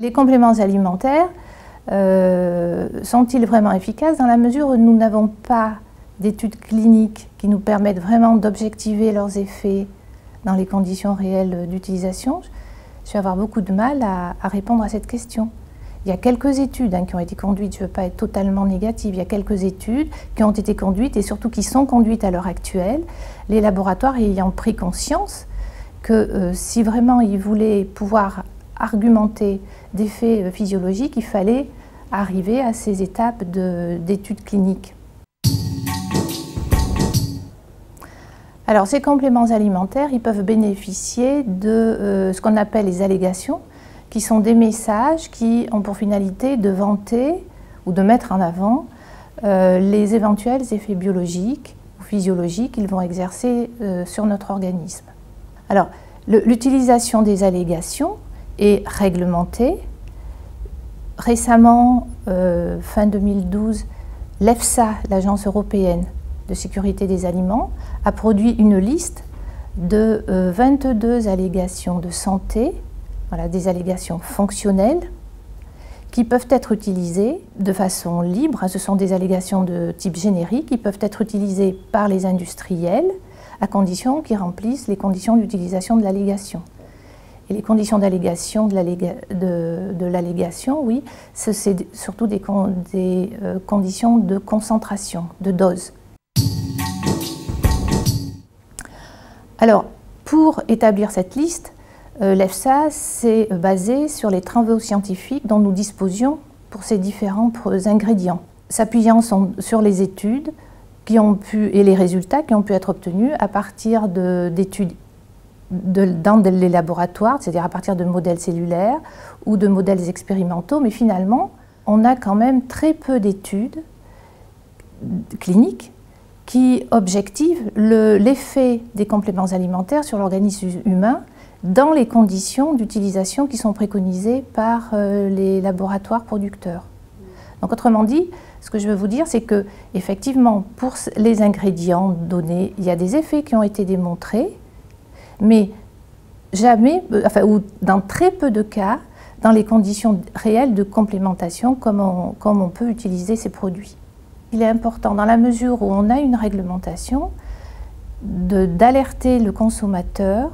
Les compléments alimentaires sont-ils vraiment efficaces dans la mesure où nous n'avons pas d'études cliniques qui nous permettent vraiment d'objectiver leurs effets dans les conditions réelles d'utilisation? Je vais avoir beaucoup de mal à répondre à cette question. Il y a quelques études qui ont été conduites, je ne veux pas être totalement négative, il y a quelques études qui ont été conduites et surtout qui sont conduites à l'heure actuelle, les laboratoires ayant pris conscience que si vraiment ils voulaient pouvoir argumenter d'effets physiologiques, il fallait arriver à ces étapes d'études cliniques. Alors ces compléments alimentaires, ils peuvent bénéficier de ce qu'on appelle les allégations, qui sont des messages qui ont pour finalité de vanter ou de mettre en avant les éventuels effets biologiques ou physiologiques qu'ils vont exercer sur notre organisme. Alors, l'utilisation des allégations est réglementée. Récemment, fin 2012, l'EFSA, l'Agence européenne de sécurité des aliments, a produit une liste de 22 allégations de santé, voilà, des allégations fonctionnelles, qui peuvent être utilisées de façon libre. Ce sont des allégations de type générique qui peuvent être utilisées par les industriels à condition qu'ils remplissent les conditions d'utilisation de l'allégation. Et les conditions d'allégation de l'allégation, oui, c'est surtout des conditions de concentration, de dose. Alors, pour établir cette liste, l'EFSA s'est basée sur les travaux scientifiques dont nous disposions pour ces différents ingrédients, s'appuyant sur les études et les résultats qui ont pu être obtenus à partir d'études dans les laboratoires, c'est-à-dire à partir de modèles cellulaires ou de modèles expérimentaux, mais finalement, on a quand même très peu d'études cliniques qui objectivent l'effet des compléments alimentaires sur l'organisme humain dans les conditions d'utilisation qui sont préconisées par les laboratoires producteurs. Donc autrement dit, ce que je veux vous dire, c'est que effectivement, pour les ingrédients donnés, il y a des effets qui ont été démontrés, mais jamais, ou dans très peu de cas, dans les conditions réelles de complémentation, comme on peut utiliser ces produits. Il est important, dans la mesure où on a une réglementation, d'alerter le consommateur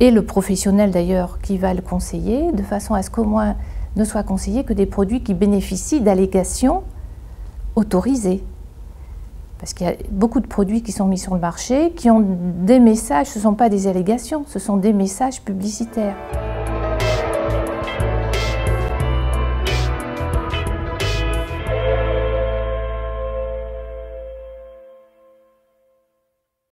et le professionnel d'ailleurs qui va le conseiller, de façon à ce qu'au moins ne soit conseillé que des produits qui bénéficient d'allégations autorisées. Parce qu'il y a beaucoup de produits qui sont mis sur le marché qui ont des messages, ce ne sont pas des allégations, ce sont des messages publicitaires.